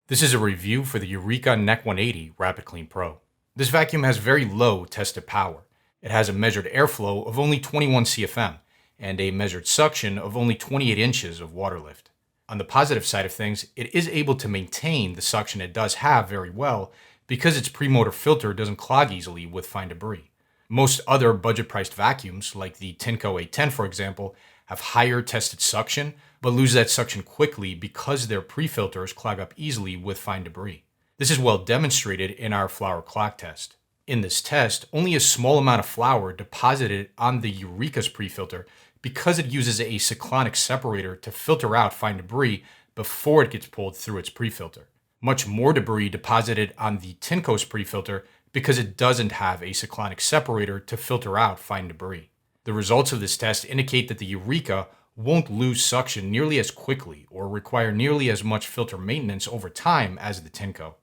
This is a review for the Eureka NEC180 RapidClean Pro. This vacuum has very low tested power. It has a measured airflow of only 21 CFM and a measured suction of only 28 inches of water lift. On the positive side of things, it is able to maintain the suction it does have very well because its premotor filter doesn't clog easily with fine debris. Most other budget-priced vacuums, like the Tenco 810 for example, have higher tested suction, but lose that suction quickly because their pre-filters clog up easily with fine debris. This is well demonstrated in our flour clog test. In this test, only a small amount of flour deposited on the Eureka's pre-filter because it uses a cyclonic separator to filter out fine debris before it gets pulled through its pre-filter. Much more debris deposited on the Tenco's pre-filter because it doesn't have a cyclonic separator to filter out fine debris. The results of this test indicate that the Eureka won't lose suction nearly as quickly or require nearly as much filter maintenance over time as the Tenco.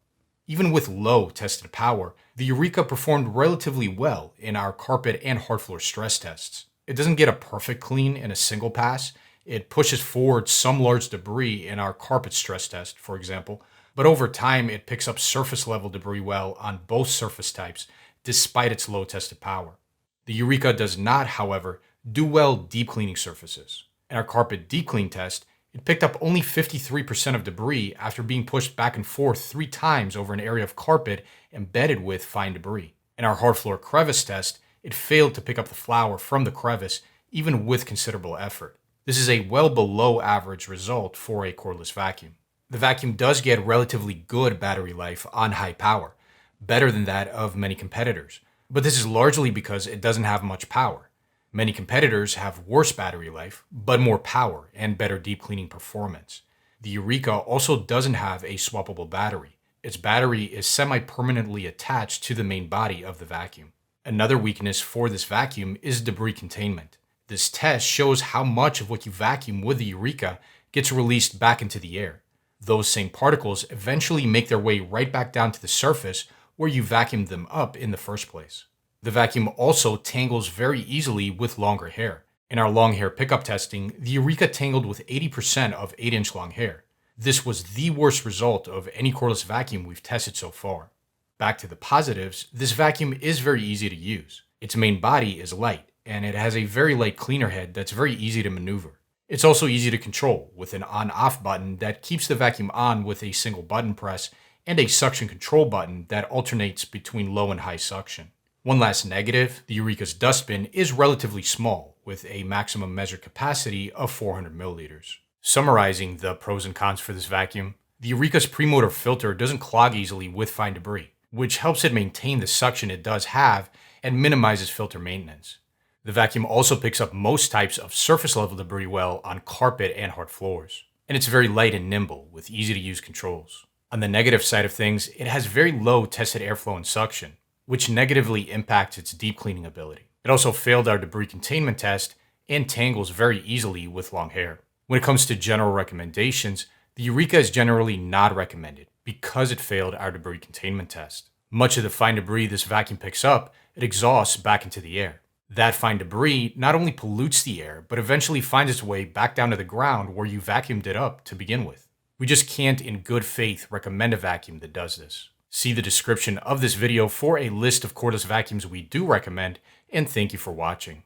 Even with low tested power, the Eureka performed relatively well in our carpet and hard floor stress tests. It doesn't get a perfect clean in a single pass. It pushes forward some large debris in our carpet stress test, for example, but over time it picks up surface level debris well on both surface types despite its low tested power. The Eureka does not, however, do well deep cleaning surfaces. In our carpet deep clean test, it picked up only 53% of debris after being pushed back and forth 3 times over an area of carpet embedded with fine debris. In our hard floor crevice test, it failed to pick up the flour from the crevice even with considerable effort. This is a well below average result for a cordless vacuum. The vacuum does get relatively good battery life on high power, better than that of many competitors. But this is largely because it doesn't have much power. Many competitors have worse battery life, but more power and better deep cleaning performance. The Eureka also doesn't have a swappable battery. Its battery is semi-permanently attached to the main body of the vacuum. Another weakness for this vacuum is debris containment. This test shows how much of what you vacuum with the Eureka gets released back into the air. Those same particles eventually make their way right back down to the surface where you vacuumed them up in the first place. The vacuum also tangles very easily with longer hair. In our long hair pickup testing, the Eureka tangled with 80% of 8-inch long hair. This was the worst result of any cordless vacuum we've tested so far. Back to the positives, this vacuum is very easy to use. Its main body is light, and it has a very light cleaner head that's very easy to maneuver. It's also easy to control with an on-off button that keeps the vacuum on with a single button press and a suction control button that alternates between low and high suction. One last negative, the Eureka's dustbin is relatively small with a maximum measured capacity of 400 milliliters. Summarizing the pros and cons for this vacuum, the Eureka's premotor filter doesn't clog easily with fine debris, which helps it maintain the suction it does have and minimizes filter maintenance. The vacuum also picks up most types of surface level debris well on carpet and hard floors. And it's very light and nimble with easy to use controls. On the negative side of things, it has very low tested airflow and suction, which negatively impacts its deep cleaning ability. It also failed our debris containment test and tangles very easily with long hair. When it comes to general recommendations, the Eureka is generally not recommended because it failed our debris containment test. Much of the fine debris this vacuum picks up, it exhausts back into the air. That fine debris not only pollutes the air, but eventually finds its way back down to the ground where you vacuumed it up to begin with. We just can't in good faith recommend a vacuum that does this. See the description of this video for a list of cordless vacuums we do recommend, and thank you for watching.